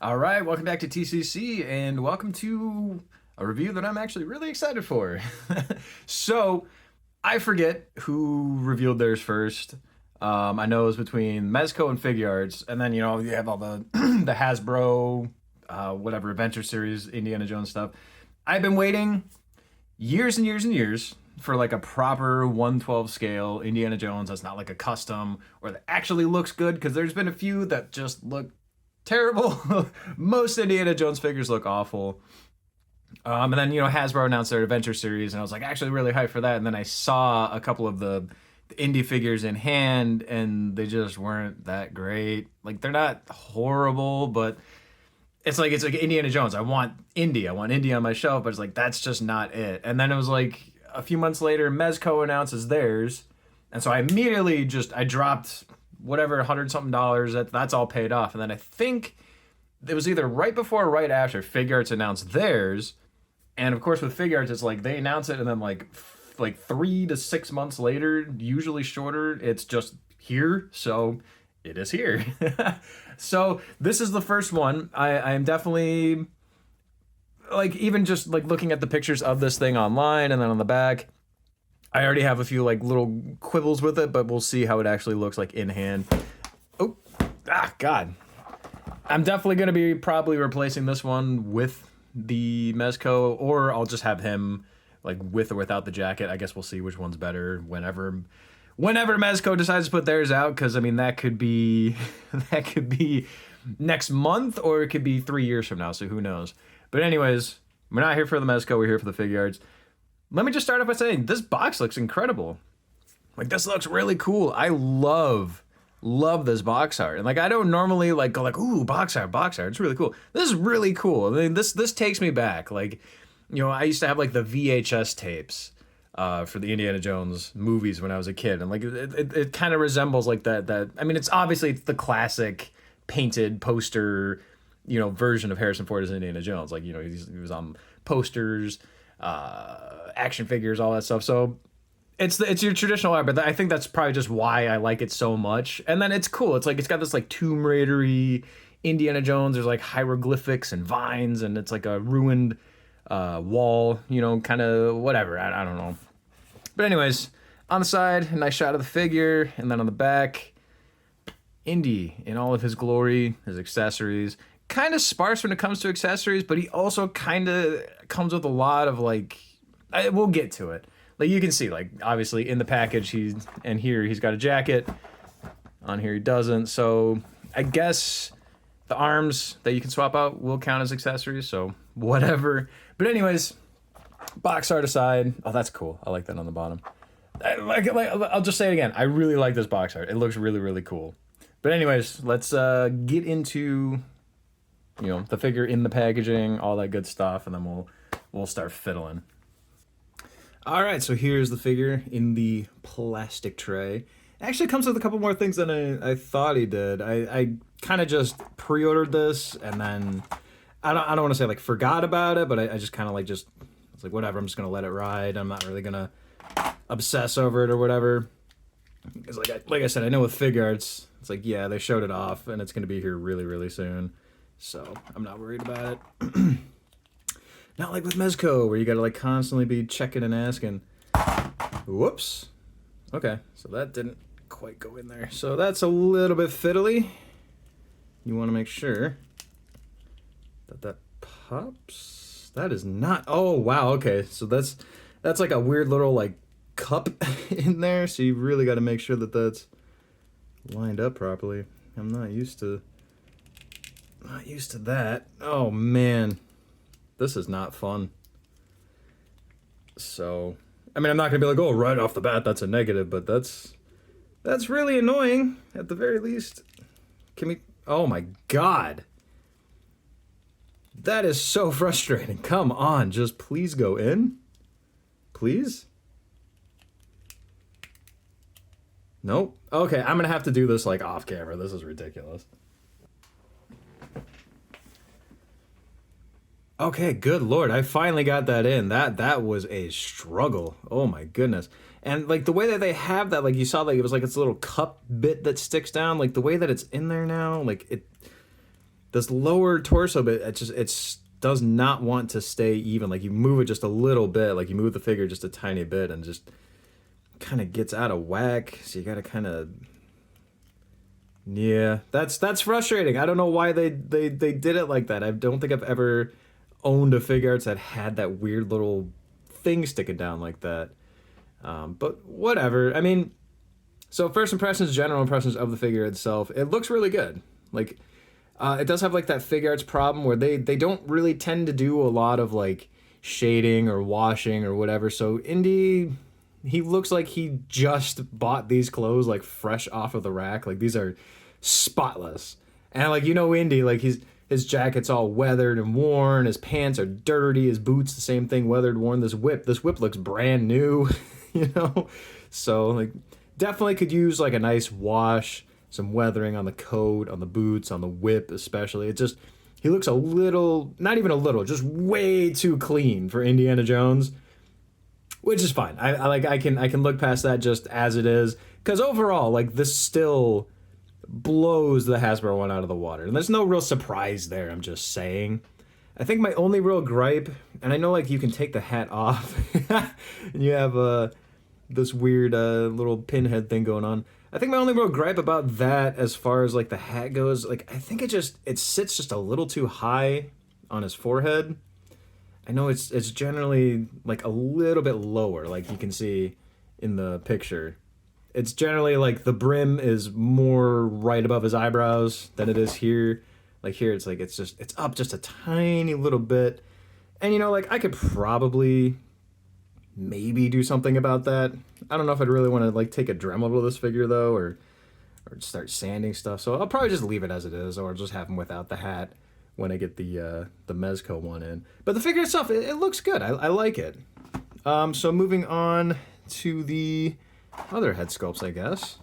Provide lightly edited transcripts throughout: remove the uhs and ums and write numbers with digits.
All right, welcome back to TCC, and welcome to a review that I'm actually really excited for. So, I forget who revealed theirs first. I know it was between Mezco and Figuarts, and then you have all the the Hasbro, whatever adventure series, Indiana Jones stuff. I've been waiting years and years and years for like a proper 1/12 scale Indiana Jones that's not like a custom or that actually looks good, because there's been a few that just look terrible. Most Indiana Jones figures look awful. And then, Hasbro announced their adventure series, and I was like actually really hyped for that. And then I saw a couple of the Indy figures in hand, and they just weren't that great. Like, they're not horrible, but it's like Indiana Jones. I want Indy on my shelf, but it's like that's just not it. And then it was like a few months later, Mezco announces theirs, and so I immediately I dropped whatever $100-something. That's all paid off. And then I think it was either right before or right after Figuarts announced theirs. And of course with Figuarts, it's like they announce it, and then like 3 to 6 months later, usually shorter, it's just here. So it is here. So this is the first one. I am definitely, like, even just like looking at the pictures of this thing online and then on the back, I already have a few like little quibbles with it, but we'll see how it actually looks like in hand. Oh, God. I'm definitely going to be probably replacing this one with the Mezco, or I'll just have him like with or without the jacket. I guess we'll see which one's better whenever Mezco decides to put theirs out, because I mean that could be next month, or it could be 3 years from now, so who knows. But anyways, we're not here for the Mezco, we're here for the Figuarts. Let me just start off by saying this box looks incredible. Like, this looks really cool. I love this box art. And like, I don't normally like go like, ooh, box art. It's really cool. This is really cool. I mean, this takes me back. Like, I used to have like the VHS tapes for the Indiana Jones movies when I was a kid. And like, it kind of resembles like that. I mean, it's obviously the classic painted poster, version of Harrison Ford as Indiana Jones. Like, he was on posters, action figures, all that stuff. So it's your traditional art, but I think that's probably just why I like it so much. And then it's cool. It's like it's got this like Tomb Raider-y Indiana Jones. There's like hieroglyphics and vines, and it's like a ruined wall, kind of whatever. I don't know. But anyways, on the side, a nice shot of the figure, and then on the back, Indy in all of his glory, his accessories. Kind of sparse when it comes to accessories, but he also kind of comes with a lot of like, we'll get to it. Like, you can see, like, obviously in the package, he's got a jacket. On here he doesn't. So I guess the arms that you can swap out will count as accessories, so whatever. But anyways, box art aside, oh, that's cool. I like that on the bottom. I'll just say it again. I really like this box art. It looks really, really cool. But anyways, let's get into, the figure in the packaging, all that good stuff, and then we'll start fiddling. All right, so here's the figure in the plastic tray. It actually comes with a couple more things than I thought he did. I kind of just pre-ordered this, and then I don't want to say like forgot about it, but I just kind of like it's like whatever. I'm just gonna let it ride. I'm not really gonna obsess over it or whatever. Because like I said, I know with Figuarts, it's like, yeah, they showed it off, and it's gonna be here really, really soon. So I'm not worried about it. Not like with Mezco, where you gotta like constantly be checking and asking. Whoops. Okay, so that didn't quite go in there. So that's a little bit fiddly. You want to make sure that pops. That is not. Oh wow. Okay, so that's like a weird little like cup in there. So you really got to make sure that that's lined up properly. I'm not used to that. Oh man. This is not fun. So, I mean, I'm not gonna be like, oh, right off the bat, that's a negative, but that's really annoying, at the very least. Can we, oh my God. That is so frustrating. Come on, just please go in. Please? Nope. Okay, I'm gonna have to do this like off camera. This is ridiculous. Okay, good Lord. I finally got that in. That was a struggle. Oh my goodness. And like the way that they have that, like you saw, like it was like it's a little cup bit that sticks down, like the way that it's in there now, like this lower torso bit, it does not want to stay even. Like you move it just a little bit, like you move the figure just a tiny bit, and just kind of gets out of whack. So you got to kind of, yeah, that's frustrating. I don't know why they did it like that. I don't think I've ever owned a Figuarts that had that weird little thing sticking down like that. But whatever. I mean, so first impressions, general impressions of the figure itself, it looks really good. Like, it does have like that Figuarts problem where they don't really tend to do a lot of like shading or washing or whatever. So Indy, he looks like he just bought these clothes like fresh off of the rack. Like these are spotless. And like, you know, Indy, like his jacket's all weathered and worn, his pants are dirty, his boots the same thing, weathered, worn. This whip looks brand new, you know? So like definitely could use like a nice wash, some weathering on the coat, on the boots, on the whip especially. It just, he looks a little, not even a little, just way too clean for Indiana Jones, which is fine. I can look past that just as it is, because overall, like, this still blows the Hasbro one out of the water. And there's no real surprise there, I'm just saying. I think my only real gripe, and I know like you can take the hat off, and you have this weird little pinhead thing going on. I think my only real gripe about that, as far as like the hat goes, like I think it sits just a little too high on his forehead. I know it's generally like a little bit lower, like you can see in the picture. It's generally like the brim is more right above his eyebrows than it is here. Like here, it's like it's up just a tiny little bit. And you know, like I could probably maybe do something about that. I don't know if I'd really want to like take a Dremel to this figure though, or start sanding stuff. So I'll probably just leave it as it is, or just have him without the hat when I get the Mezco one in. But the figure itself, it looks good. I like it. So moving on to the other head sculpts, I guess.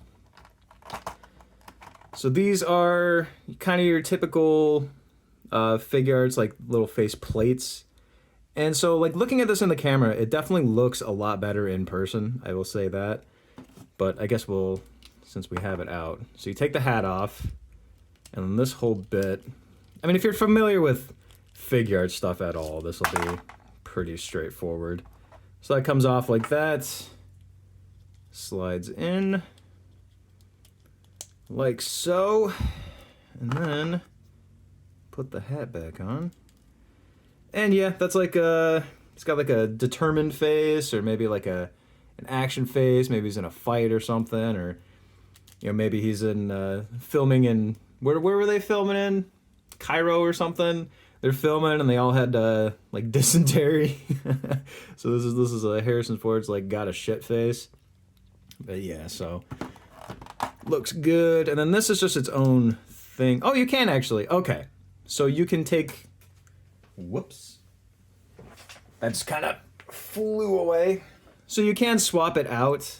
So these are kind of your typical Figuarts, like little face plates. And so, like, looking at this in the camera, it definitely looks a lot better in person, I will say that. But I guess since we have it out. So you take the hat off, and then this whole bit, I mean, if you're familiar with Figuarts stuff at all, this will be pretty straightforward. So that comes off like that, slides in, like so, and then put the hat back on. And yeah, that's like it's got like a determined face, or maybe like an action face. Maybe he's in a fight or something, or you know, maybe he's in filming in where were they filming in? Cairo or something. They're filming and they all had like dysentery. So this is Harrison Ford's like got a shit face. But yeah, so looks good. And then this is just its own thing. Oh, you can actually. Okay, so you can take. Whoops. That just kind of flew away. So you can swap it out.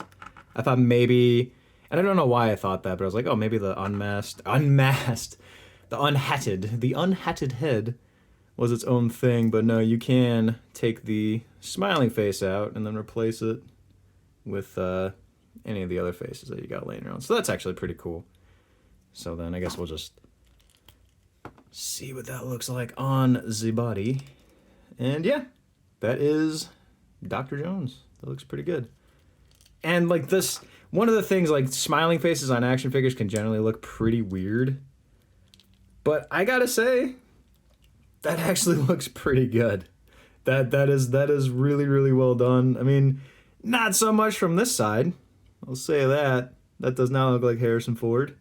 I thought maybe, and I don't know why I thought that, but I was like, oh, maybe the the unhatted head was its own thing. But no, you can take the smiling face out and then replace it with any of the other faces that you got laying around. So that's actually pretty cool. So then I guess we'll just see what that looks like on the body. And yeah, that is Dr. Jones. That looks pretty good. And like this, one of the things, like smiling faces on action figures can generally look pretty weird. But I gotta say, that actually looks pretty good. That is really, really well done. I mean, not so much from this side. I'll say that. That does not look like Harrison Ford.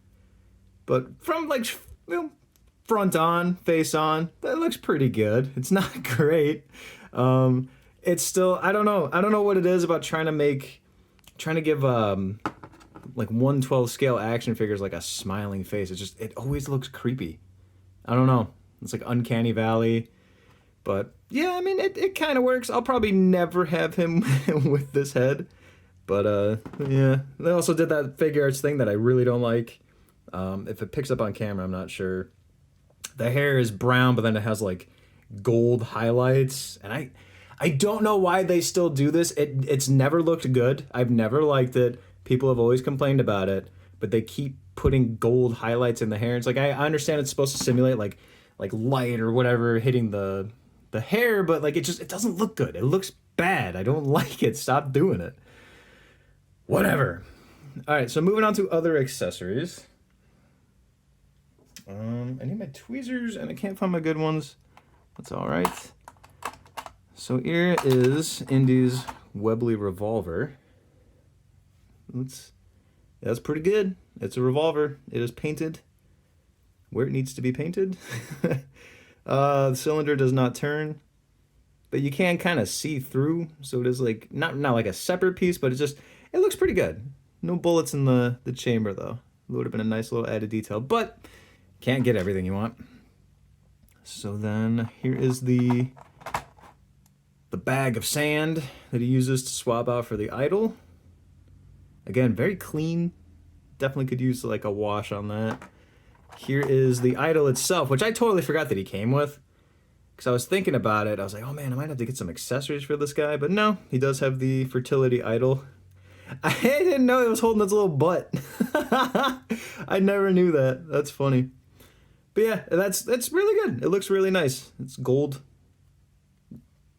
But from like, you know, front on, face on, that looks pretty good. It's not great. It's still, I don't know what it is about trying to give like 1/12 scale action figures like a smiling face. It always looks creepy. I don't know. It's like Uncanny Valley. But yeah, I mean, it kind of works. I'll probably never have him with this head. But yeah, they also did that Figuarts thing that I really don't like. If it picks up on camera, I'm not sure. The hair is brown, but then it has like gold highlights, and I don't know why they still do this. It's never looked good. I've never liked it. People have always complained about it, but they keep putting gold highlights in the hair. It's like I understand it's supposed to simulate like like light or whatever hitting the hair, but like it doesn't look good. It looks bad. I don't like it. Stop doing it. Whatever. All right, so moving on to other accessories. I need my tweezers and I can't find my good ones. That's all right. So here is Indy's Webley revolver. That's pretty good. It's a revolver. It is painted where it needs to be painted. The cylinder does not turn, but you can kind of see through. So it is like not like a separate piece, but it looks pretty good. No bullets in the chamber though. It would have been a nice little added detail, but can't get everything you want. So then here is the bag of sand that he uses to swap out for the idol. Again, very clean. Definitely could use like a wash on that. Here is the idol itself, which I totally forgot that he came with. Because I was thinking about it. I was like, oh man, I might have to get some accessories for this guy. But no, he does have the fertility idol. I didn't know he was holding his little butt. I never knew that. That's funny. But yeah, that's really good. It looks really nice. It's gold.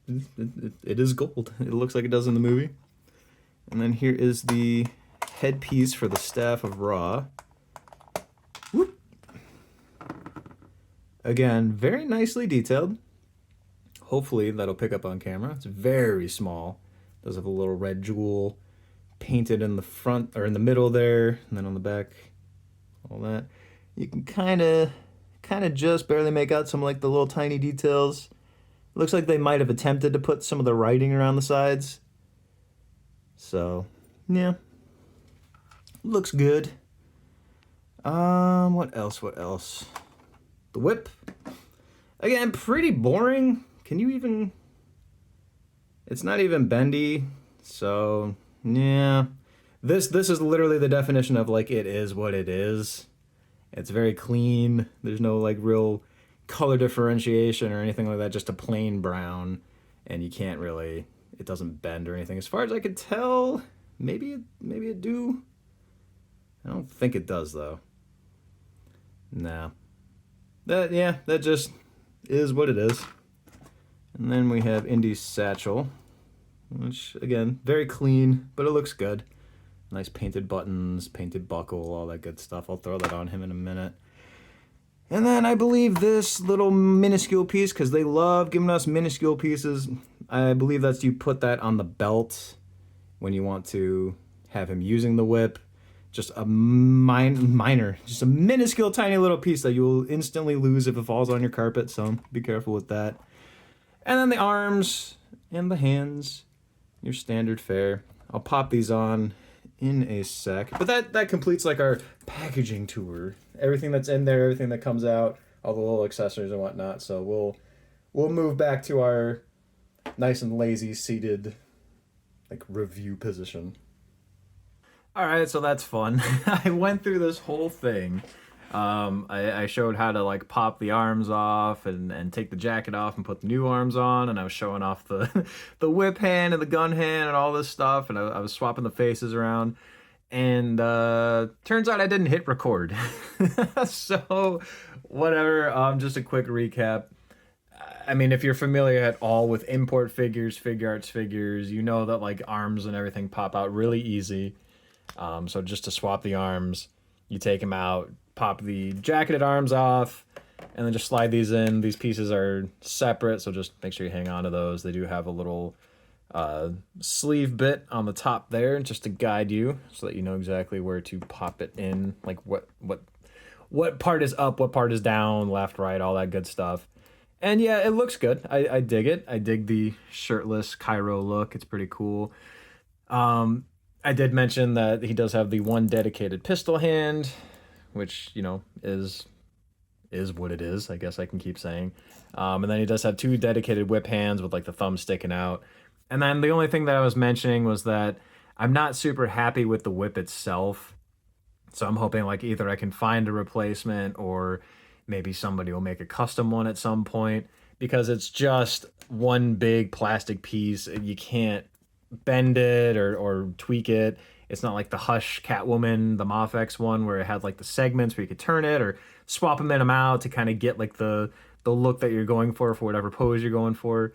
It is gold. It looks like it does in the movie. And then here is the headpiece for the Staff of Ra. Whoop. Again, very nicely detailed. Hopefully that'll pick up on camera. It's very small. It does have a little red jewel painted in the front or in the middle there, and then on the back, all that. You can kind of just barely make out some like the little tiny details. It looks like they might have attempted to put some of the writing around the sides. So, yeah. Looks good. What else? The whip. Again, pretty boring. Can you even... It's not even bendy, so, yeah. This is literally the definition of, like, it is what it is. It's very clean. There's no, like, real color differentiation or anything like that. Just a plain brown. And you can't really... It doesn't bend or anything. As far as I could tell, maybe it do. I don't think it does, though. Nah. That just is what it is. And then we have Indy's satchel, which, again, very clean, but it looks good. Nice painted buttons, painted buckle, all that good stuff. I'll throw that on him in a minute. And then I believe this little minuscule piece, because they love giving us minuscule pieces, I believe that's you put that on the belt when you want to have him using the whip. Just a minor, just a minuscule tiny little piece that you will instantly lose if it falls on your carpet, so be careful with that. And then the arms and the hands, your standard fare. I'll pop these on in a sec. But that completes like our packaging tour. Everything that's in there, everything that comes out, all the little accessories and whatnot. So we'll move back to our nice and lazy seated like review position. All right, so that's fun. I went through this whole thing. I showed how to like pop the arms off and take the jacket off and put the new arms on, and I was showing off the the whip hand and the gun hand and all this stuff, and I was swapping the faces around, and turns out I didn't hit record. So whatever. Just a quick recap. I mean, if you're familiar at all with import figures, Figuarts figures, you know that like arms and everything pop out really easy. So just to swap the arms, you take them out, pop the jacketed arms off, and then just slide these in. These pieces are separate, so just make sure you hang on to those. They do have a little sleeve bit on the top there just to guide you so that you know exactly where to pop it in, like what part is up, what part is down, left, right, all that good stuff. And yeah, it looks good. I dig it. I dig the shirtless Cairo look. It's pretty cool. I did mention that he does have the one dedicated pistol hand, which, you know, is what it is, I guess I can keep saying. And then he does have two dedicated whip hands with like the thumb sticking out. And then the only thing that I was mentioning was that I'm not super happy with the whip itself. So I'm hoping like either I can find a replacement or maybe somebody will make a custom one at some point, because it's just one big plastic piece. You can't bend it or tweak it. It's not like the Hush Catwoman, the Mafex one, where it had like the segments where you could turn it or swap them in them out to kind of get like the the look that you're going for whatever pose you're going for.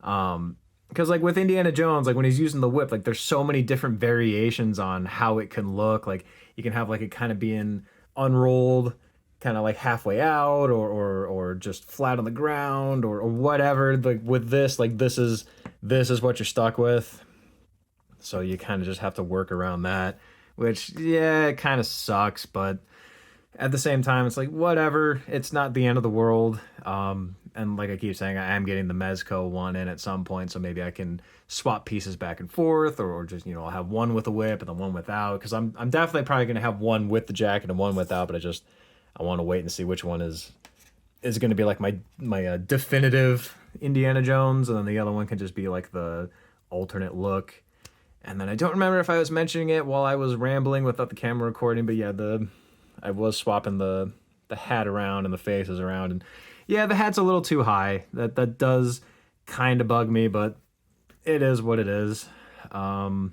Because like with Indiana Jones, like when he's using the whip, like there's so many different variations on how it can look. Like you can have like it kind of being unrolled, kind of like halfway out, or just flat on the ground, or whatever. Like with this, like this is what you're stuck with. So you kind of just have to work around that, which yeah, it kind of sucks, but at the same time, it's like whatever. It's not the end of the world. And like I keep saying, I am getting the Mezco one in at some point, so maybe I can swap pieces back and forth, or just I'll have one with a whip and then one without. Because I'm definitely probably gonna have one with the jacket and one without, but I want to wait and see which one is going to be like my definitive Indiana Jones, and then the other one can just be like the alternate look. And then I don't remember if I was mentioning it while I was rambling without the camera recording, but yeah, I was swapping the hat around and the faces around, and yeah, the hat's a little too high. That does kind of bug me, but it is what it is. And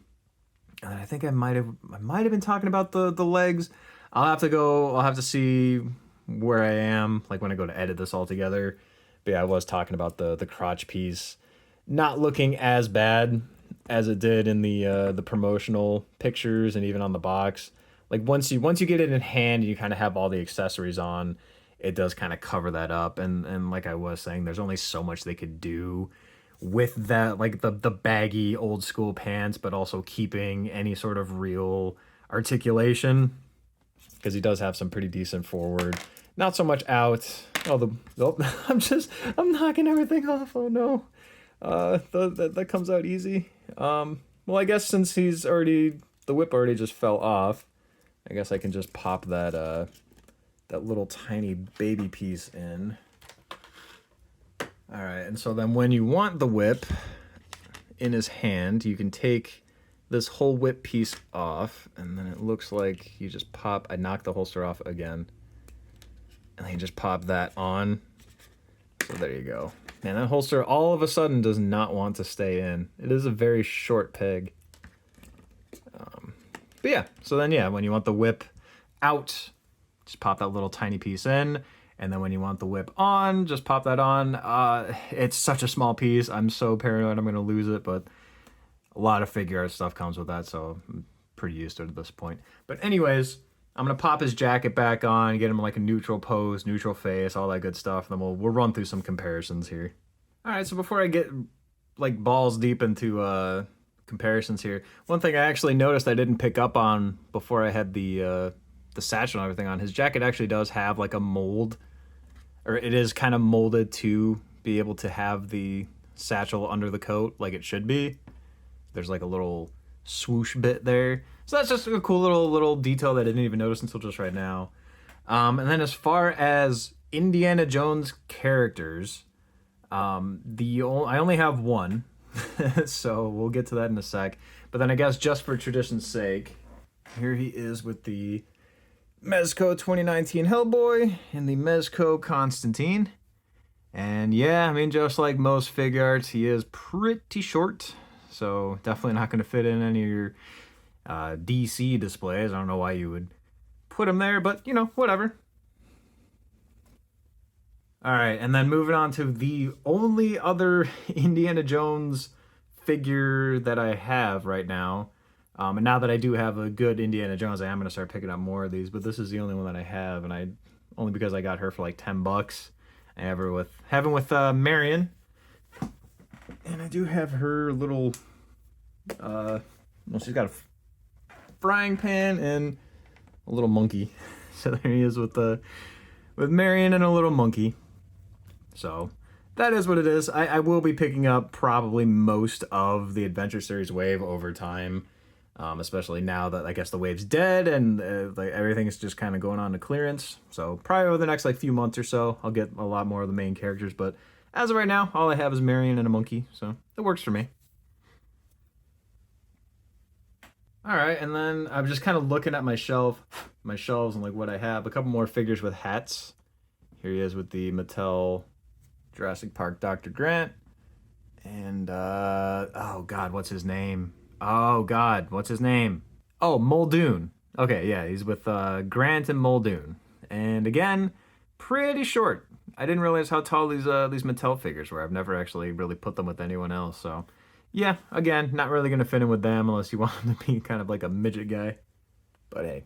I think I might have been talking about the legs. I'll have to see where I am, like when I go to edit this all together. But yeah, I was talking about the crotch piece not looking as bad as it did in the promotional pictures and even on the box. Like once you get it in hand and you kind of have all the accessories on, it does kind of cover that up. And like I was saying, there's only so much they could do with that, like the baggy old school pants, but also keeping any sort of real articulation, because he does have some pretty decent forward. Not so much out. I'm knocking everything off. Oh no. That comes out easy. Well, I guess since the whip already just fell off, I guess I can just pop that little tiny baby piece in. All right, and so then when you want the whip in his hand, you can take this whole whip piece off, and then it looks like you just pop. I knocked the holster off again, and then you just pop that on. So there you go. Man, that holster all of a sudden does not want to stay in. It is a very short peg. But yeah, so then yeah, when you want the whip out, just pop that little tiny piece in. And then when you want the whip on, just pop that on. It's such a small piece. I'm so paranoid I'm going to lose it, but a lot of Figuarts stuff comes with that, so I'm pretty used to it at this point. But anyways, I'm going to pop his jacket back on, get him like a neutral pose, neutral face, all that good stuff. And then we'll run through some comparisons here. All right, so before I get like balls deep into comparisons here, one thing I actually noticed I didn't pick up on before I had the satchel and everything on, his jacket actually does have like a mold, or it is kind of molded to be able to have the satchel under the coat like it should be. There's like a little swoosh bit there. So that's just a cool little detail that I didn't even notice until just right now. And then as far as Indiana Jones characters, I only have one, so we'll get to that in a sec. But then I guess just for tradition's sake, here he is with the Mezco 2019 Hellboy and the Mezco Constantine. And yeah, I mean, just like most Figuarts, he is pretty short, so definitely not going to fit in any of your DC displays. I don't know why you would put him there, but whatever. All right, and then moving on to the only other Indiana Jones figure that I have right now. And now that I do have a good Indiana Jones, I am going to start picking up more of these, but this is the only one that I have, and only because I got her for like $10. I have her with Marion, and I do have her little she's got a frying pan and a little monkey. So there he is with Marion and a little monkey. So that is what it is. I will be picking up probably most of the Adventure Series wave over time. Especially now that I guess the wave's dead and like everything's just kind of going on to clearance. So probably over the next like few months or so, I'll get a lot more of the main characters. But as of right now, all I have is Marion and a monkey, so it works for me. All right, and then I'm just kind of looking at my shelves and like what I have. A couple more figures with hats. Here he is with the Mattel Jurassic Park Dr. Grant, and oh God, what's his name? Oh, Muldoon. Okay, yeah, he's with Grant and Muldoon. And again, pretty short. I didn't realize how tall these Mattel figures were. I've never actually really put them with anyone else. So yeah, again, not really gonna fit in with them unless you want him to be kind of like a midget guy. But hey.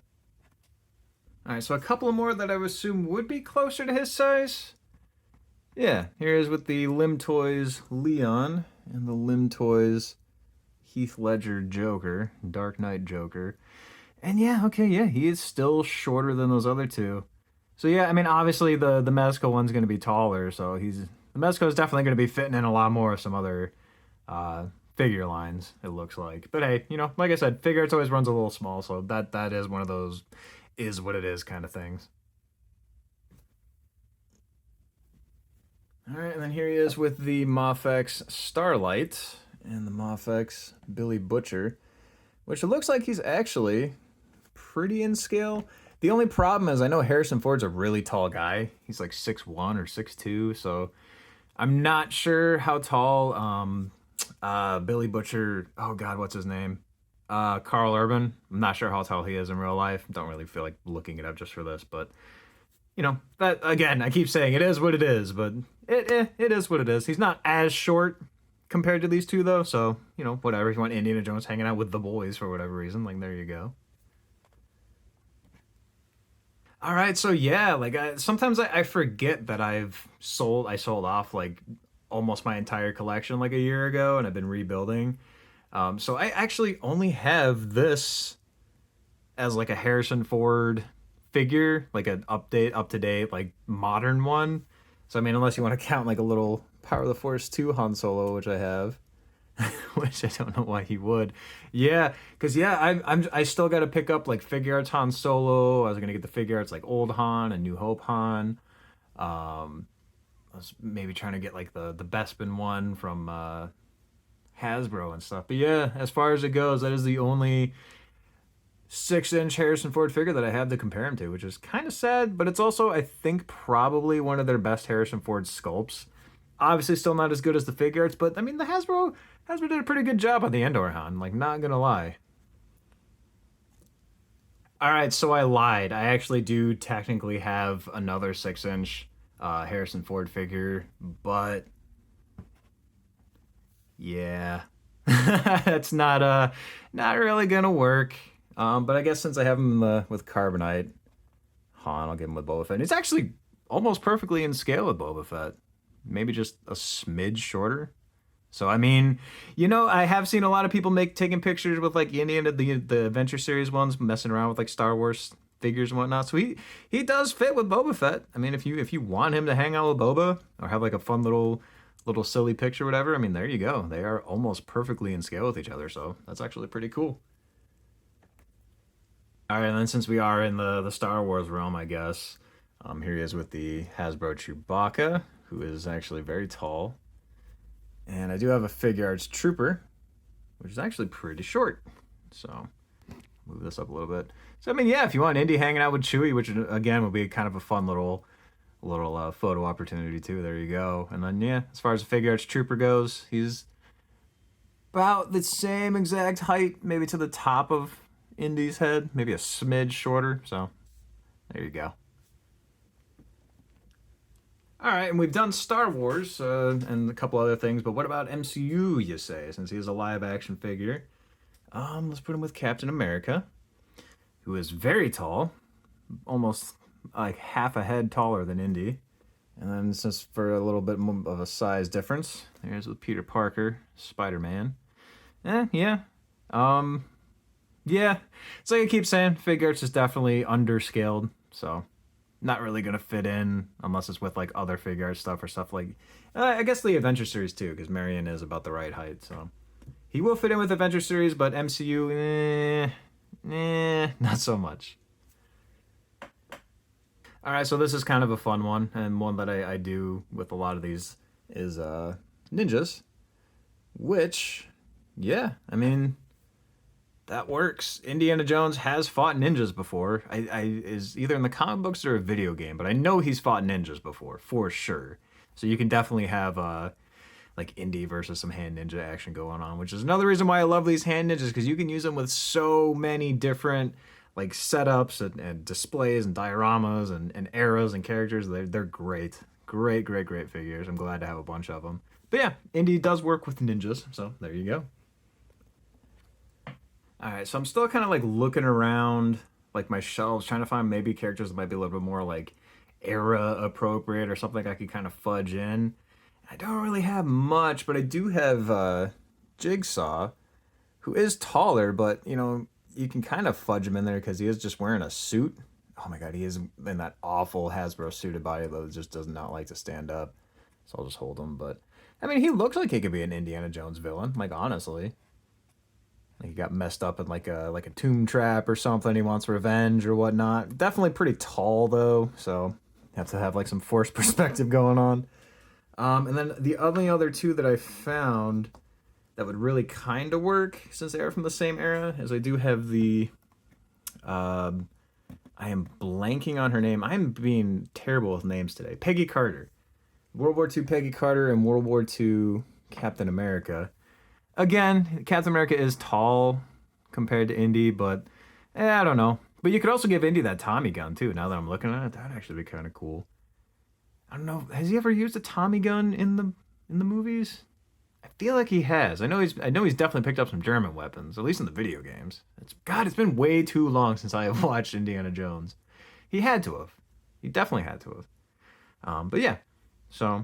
All right, so a couple more that I would assume would be closer to his size. Yeah, here is with the Lim Toys Leon and the Lim Toys Heath Ledger Joker, Dark Knight Joker. And yeah, okay, yeah, he is still shorter than those other two. So yeah, I mean, obviously the Mezco one's going to be taller, so the Mezco is definitely going to be fitting in a lot more of some other figure lines, it looks like. But hey, you know, like I said, Figuarts always runs a little small, so that is one of those is what it is kind of things. All right, and then here he is with the Mafex Starlight and the Mafex Billy Butcher, which it looks like he's actually pretty in scale. The only problem is I know Harrison Ford's a really tall guy. He's like 6'1" or 6'2", so I'm not sure how tall Billy Butcher, oh God, what's his name? Carl Urban. I'm not sure how tall he is in real life. Don't really feel like looking it up just for this, but you know, that again, I keep saying it is what it is, but it is what it is. He's not as short compared to these two though, so you know, whatever. If you want Indiana Jones hanging out with the boys for whatever reason, like there you go. All right, so yeah, like sometimes I forget that I sold off like almost my entire collection like a year ago, and I've been rebuilding. So I actually only have this as like a Harrison Ford figure, like an up to date, like modern one. So I mean, unless you want to count like a little Power of the Force 2 Han Solo, which I have, which I don't know why he would. Yeah, because yeah, I still got to pick up like Figuarts Han Solo. I was gonna get the Figuarts like Old Han and New Hope Han. I was maybe trying to get like the Bespin one from Hasbro and stuff. But yeah, as far as it goes, that is the only 6-inch Harrison Ford figure that I have to compare him to, which is kind of sad, but it's also, I think, probably one of their best Harrison Ford sculpts. Obviously, still not as good as the Figuarts, but I mean, the Hasbro did a pretty good job on the Endor Han, like, not gonna lie. All right, so I lied. I actually do technically have another 6-inch Harrison Ford figure, but yeah, that's not really gonna work. But I guess since I have him with Carbonite Han, I'll give him with Boba Fett. He's actually almost perfectly in scale with Boba Fett. Maybe just a smidge shorter. So I mean, you know, I have seen a lot of people taking pictures with like Indy and the Adventure Series ones, messing around with like Star Wars figures and whatnot. So he does fit with Boba Fett. I mean, if you want him to hang out with Boba or have like a fun little silly picture, or whatever. I mean, there you go. They are almost perfectly in scale with each other. So that's actually pretty cool. All right, and then since we are in the Star Wars realm, I guess, here he is with the Hasbro Chewbacca, who is actually very tall. And I do have a Figuarts Trooper, which is actually pretty short. So, move this up a little bit. So, I mean, yeah, if you want Indy hanging out with Chewie, which, again, would be kind of a fun little photo opportunity, too. There you go. And then, yeah, as far as the Figuarts Trooper goes, he's about the same exact height, maybe to the top of Indy's head, maybe a smidge shorter. So, there you go. All right, and we've done Star Wars and a couple other things, but what about MCU, you say, since he is a live-action figure? Let's put him with Captain America, who is very tall, almost like half a head taller than Indy. And then just for a little bit more of a size difference, there's with Peter Parker, Spider-Man. Yeah. Yeah, it's like I keep saying, Figuarts is definitely underscaled, so not really gonna fit in unless it's with like other Figuarts stuff or stuff like. I guess the Adventure Series too, because Marion is about the right height, so he will fit in with Adventure Series, but MCU, not so much. All right, so this is kind of a fun one, and one that I do with a lot of these is ninjas, which, yeah, I mean, that works. Indiana Jones has fought ninjas before. I is either in the comic books or a video game, but I know he's fought ninjas before, for sure. So you can definitely have like Indy versus some hand ninja action going on, which is another reason why I love these hand ninjas, because you can use them with so many different like setups and displays and dioramas and eras and characters. They're great. Great, great, great figures. I'm glad to have a bunch of them. But yeah, Indy does work with ninjas, so there you go. All right, so I'm still kind of like looking around like my shelves, trying to find maybe characters that might be a little bit more like era appropriate or something I could kind of fudge in. I don't really have much, but I do have Jigsaw, who is taller, but you can kind of fudge him in there because he is just wearing a suit. Oh my god, he is in that awful Hasbro suited body that just does not like to stand up. So I'll just hold him. But I mean, he looks like he could be an Indiana Jones villain. Like honestly, like he got messed up in like a tomb trap or something. He wants revenge or whatnot. Definitely pretty tall though, so have to have like some forced perspective going on. And then the only other two that I found that would really kind of work, since they are from the same era, is I do have the I am blanking on her name. I'm being terrible with names today. Peggy Carter. World War II Peggy Carter and World War II Captain America. Again, Captain America is tall compared to Indy, but I don't know. But you could also give Indy that Tommy gun too. Now that I'm looking at it, that'd actually be kind of cool. I don't know. Has he ever used a Tommy gun in the movies? I feel like he has. I know he's definitely picked up some German weapons, at least in the video games. It's been way too long since I have watched Indiana Jones. He had to have. He definitely had to have. But yeah, so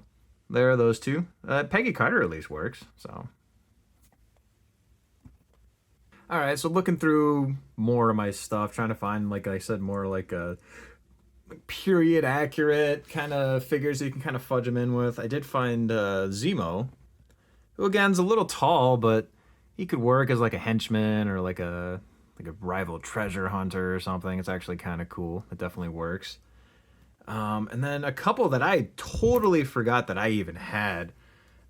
there are those two. Peggy Carter at least works. So. All right, so looking through more of my stuff, trying to find, like I said, more like a period accurate kind of figures that you can kind of fudge them in with. I did find Zemo, who again is a little tall, but he could work as like a henchman or like a rival treasure hunter or something. It's actually kind of cool. It definitely works. And then a couple that I totally forgot that I even had.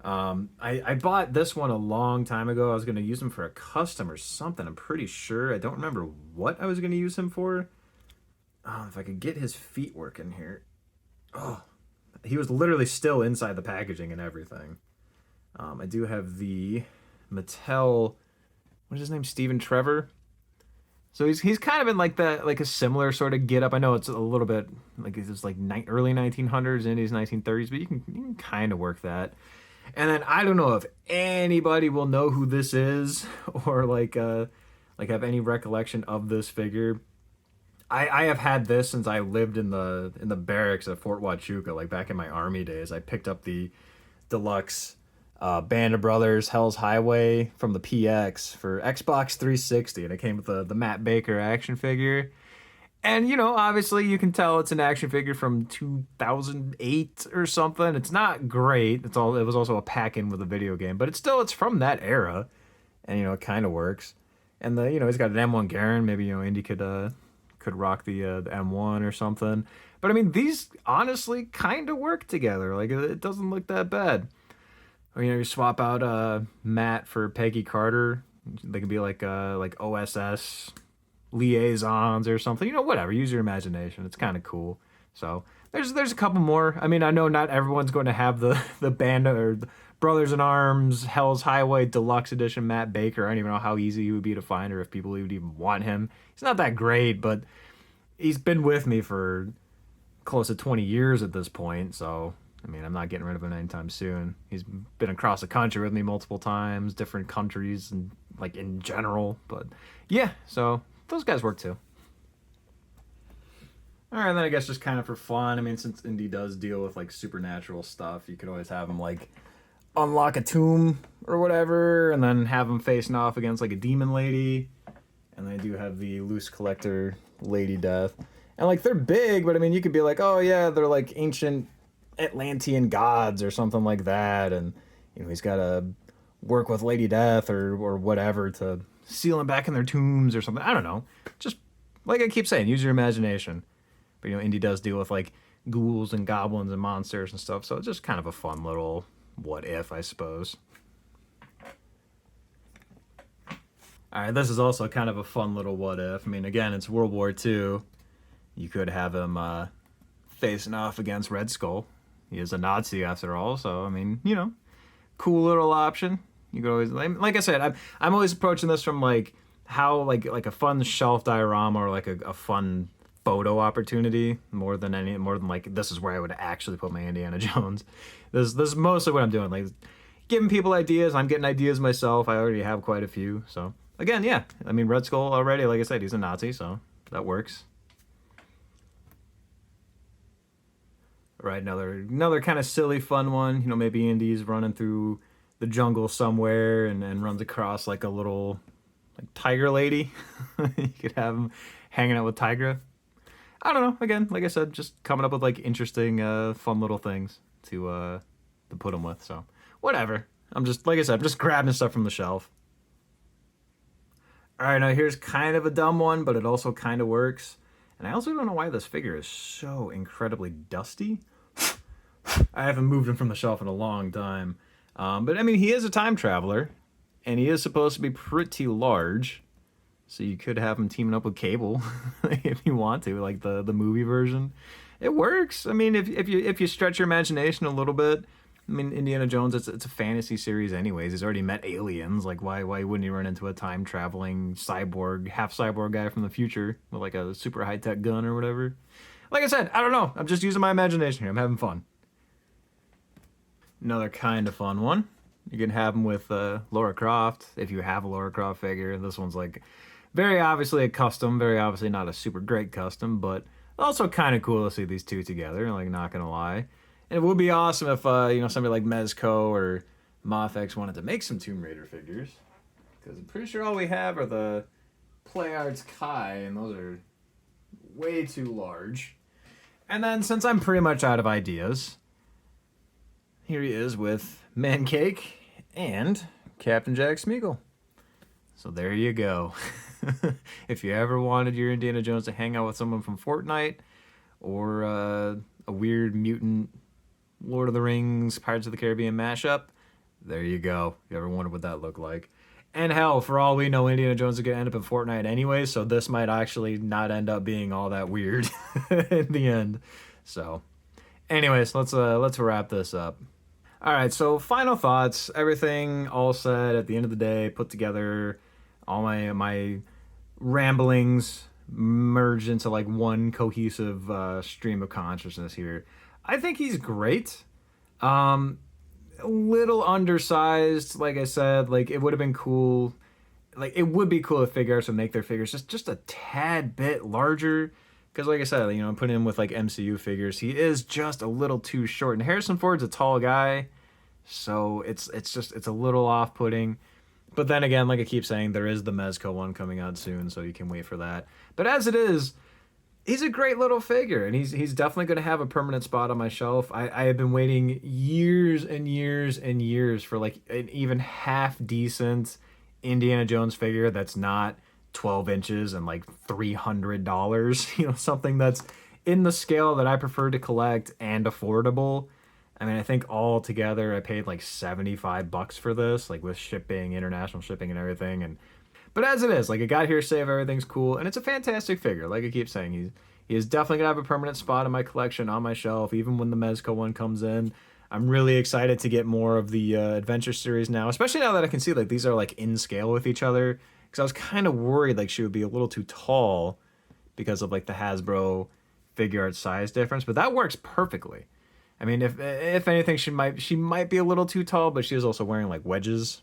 I bought this one a long time ago. I was going to use him for a custom or something. I'm pretty sure. I don't remember what I was going to use him for. If I could get his feet working here. Oh, he was literally still inside the packaging and everything. I do have the Mattel, what is his name? Steven Trevor. So he's kind of in like a similar sort of get up. I know it's a little bit like it's like early 1900s, Indy's 1930s, but you can kind of work that. And then I don't know if anybody will know who this is or like have any recollection of this figure. I have had this since I lived in the barracks at Fort Huachuca, like back in my army days. I picked up the deluxe Band of Brothers Hell's Highway from the PX for Xbox 360, and it came with the Matt Baker action figure. And obviously you can tell it's an action figure from 2008 or something. It's not great. It was also a pack-in with a video game, but it's from that era, and it kind of works. And he's got an M1 Garand. Maybe Indy could rock the M1 or something. But I mean, these honestly kind of work together. Like it doesn't look that bad. Or you swap out Matt for Peggy Carter. They could be like OSS liaisons or something. Whatever. Use your imagination. It's kind of cool. So there's a couple more. I mean, I know not everyone's going to have the band or the Brothers in Arms Hell's Highway Deluxe Edition Matt Baker. I don't even know how easy he would be to find or if people would even want him. He's not that great, but he's been with me for close to 20 years at this point. So I mean, I'm not getting rid of him anytime soon. He's been across the country with me multiple times, different countries and like in general. But yeah, so those guys work too. All right, then I guess just kind of for fun. I mean, since Indy does deal with like supernatural stuff, you could always have him like unlock a tomb or whatever, and then have him facing off against like a demon lady. And I do have the loose collector Lady Death. And like they're big, but I mean, you could be like, oh yeah, they're like ancient Atlantean gods or something like that, and he's got to work with Lady Death or whatever to seal them back in their tombs or something. I don't know. Just like I keep saying, use your imagination. But Indy does deal with like ghouls and goblins and monsters and stuff, so it's just kind of a fun little what if, I suppose. All right, this is also kind of a fun little what if. I mean, again, it's World War II. You could have him facing off against Red Skull. He is a Nazi after all, so I mean, cool little option. You could always, like I said, I'm always approaching this from like how like a fun shelf diorama or like a fun photo opportunity more than like this is where I would actually put my Indiana Jones. This is mostly what I'm doing, like giving people ideas. I'm getting ideas myself. I already have quite a few. So again, yeah, I mean Red Skull already, like I said, he's a Nazi, so that works. Right, another kind of silly fun one. You know, maybe Indy's running through the jungle somewhere and runs across like a little like tiger lady. You could have him hanging out with Tigra. I don't know. Again, like I said, just coming up with like interesting, fun little things to put them with. So whatever. I'm just like I said, I'm just grabbing stuff from the shelf. All right, now here's kind of a dumb one, but it also kind of works. And I also don't know why this figure is so incredibly dusty. I haven't moved him from the shelf in a long time. But I mean, he is a time traveler, and he is supposed to be pretty large. So you could have him teaming up with Cable if you want to, like the movie version. It works. I mean, if you stretch your imagination a little bit. I mean, Indiana Jones, it's a fantasy series anyways. He's already met aliens. Like, why wouldn't he run into a time-traveling cyborg, half-cyborg guy from the future with, like, a super high-tech gun or whatever? Like I said, I don't know. I'm just using my imagination here. I'm having fun. Another kind of fun one. You can have him with Lara Croft, if you have a Lara Croft figure. This one's, like, very obviously a custom, very obviously not a super great custom, but also kind of cool to see these two together, like, not gonna lie. And it would be awesome if, somebody like Mezco or Mothex wanted to make some Tomb Raider figures. Because I'm pretty sure all we have are the PlayArts Kai, and those are way too large. And then, since I'm pretty much out of ideas, here he is with Mancake and Captain Jack Smeagol. So there you go. If you ever wanted your Indiana Jones to hang out with someone from Fortnite, or a weird mutant Lord of the Rings, Pirates of the Caribbean mashup, there you go. If you ever wondered what that looked like. And hell, for all we know, Indiana Jones is going to end up in Fortnite anyway, so this might actually not end up being all that weird in the end. So, anyways, let's wrap this up. All right, so final thoughts. Everything all said at the end of the day, put together, all my ramblings merged into like one cohesive stream of consciousness here. I think he's great. A little undersized, like I said. Like, it would have been cool. Like, it would be cool if Figuarts would make their figures just a tad bit larger. Because, like I said, I'm putting him with like MCU figures. He is just a little too short. And Harrison Ford's a tall guy, so it's a little off-putting. But then again, like I keep saying, there is the Mezco one coming out soon, so you can wait for that. But as it is, he's a great little figure, and he's definitely going to have a permanent spot on my shelf. I have been waiting years and years and years for like an even half decent Indiana Jones figure that's not 12 inches and like $300. Something that's in the scale that I prefer to collect and affordable. I mean, I think all together I paid like $75 for this, like with shipping, international shipping and everything. But as it is, like, it got here safe, everything's cool, and it's a fantastic figure. Like I keep saying, he is definitely gonna have a permanent spot in my collection on my shelf, even when the Mezco one comes in. I'm really excited to get more of the Adventure series now, especially now that I can see like these are like in scale with each other. Because I was kind of worried like she would be a little too tall because of like the Hasbro Figuarts size difference, but that works perfectly. I mean, if anything, she might be a little too tall, but she is also wearing like wedges,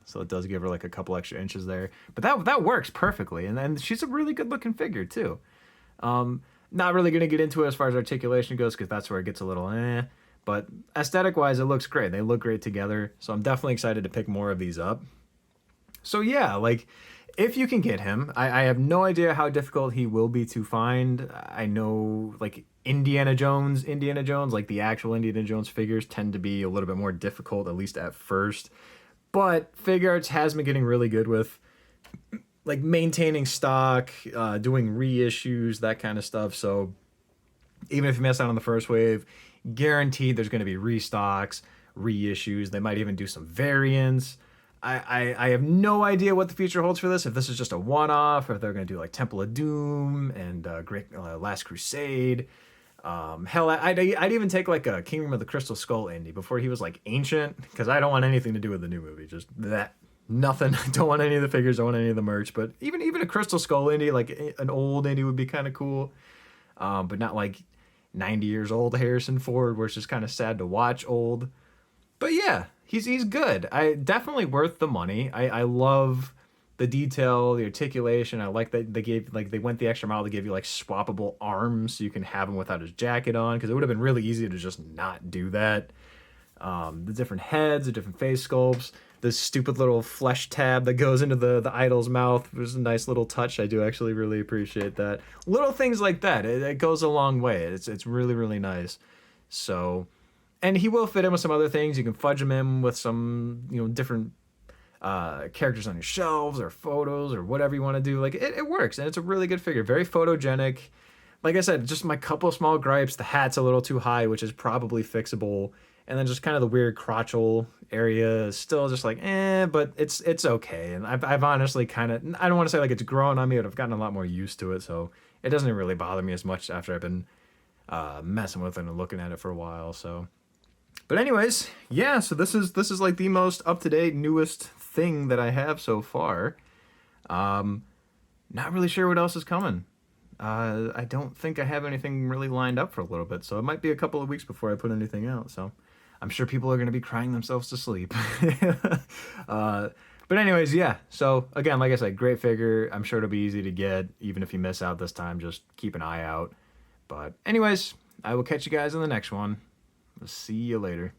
so it does give her like a couple extra inches there. But that works perfectly, and she's a really good looking figure too. Not really gonna get into it as far as articulation goes, because that's where it gets a little But aesthetic wise, it looks great. They look great together, so I'm definitely excited to pick more of these up. So yeah, like, if you can get him, I have no idea how difficult he will be to find. I know, like, Indiana Jones, like the actual Indiana Jones figures tend to be a little bit more difficult, at least at first. But Figuarts has been getting really good with, like, maintaining stock, doing reissues, that kind of stuff. So even if you miss out on the first wave, guaranteed there's going to be restocks, reissues. They might even do some variants. I have no idea what the future holds for this. If this is just a one-off, or if they're going to do like Temple of Doom and Last Crusade. Hell, I'd even take like a Kingdom of the Crystal Skull Indy before he was like ancient, because I don't want anything to do with the new movie. Just that. Nothing. Don't want any of the figures. Don't want any of the merch. But even a Crystal Skull Indy, like an old Indy, would be kind of cool. But not like 90 years old Harrison Ford, where it's just kind of sad to watch old. But yeah, he's good. I definitely worth the money. I love the detail, the articulation. I like that they went the extra mile to give you like swappable arms so you can have him without his jacket on, because it would have been really easy to just not do that. The different heads, the different face sculpts, this stupid little flesh tab that goes into the idol's mouth was a nice little touch. I do actually really appreciate that. Little things like that, it goes a long way. It's really, really nice. So, and he will fit in with some other things. You can fudge him in with some, different characters on your shelves or photos or whatever you want to do. Like, it works, and it's a really good figure. Very photogenic. Like I said, just my couple of small gripes. The hat's a little too high, which is probably fixable. And then just kind of the weird crotchal area is still just like, but it's okay. And I've honestly kind of, I don't want to say like it's grown on me, but I've gotten a lot more used to it. So it doesn't really bother me as much after I've been messing with it and looking at it for a while. So, but anyways, yeah. So this is like the most up to date, newest thing that I have so far. Not really sure what else is coming. I don't think I have anything really lined up for a little bit, so it might be a couple of weeks before I put anything out. So I'm sure people are going to be crying themselves to sleep. But anyways, yeah. So again, like I said, great figure. I'm sure it'll be easy to get. Even if you miss out this time, just keep an eye out. But anyways, I will catch you guys in the next one. I'll see you later.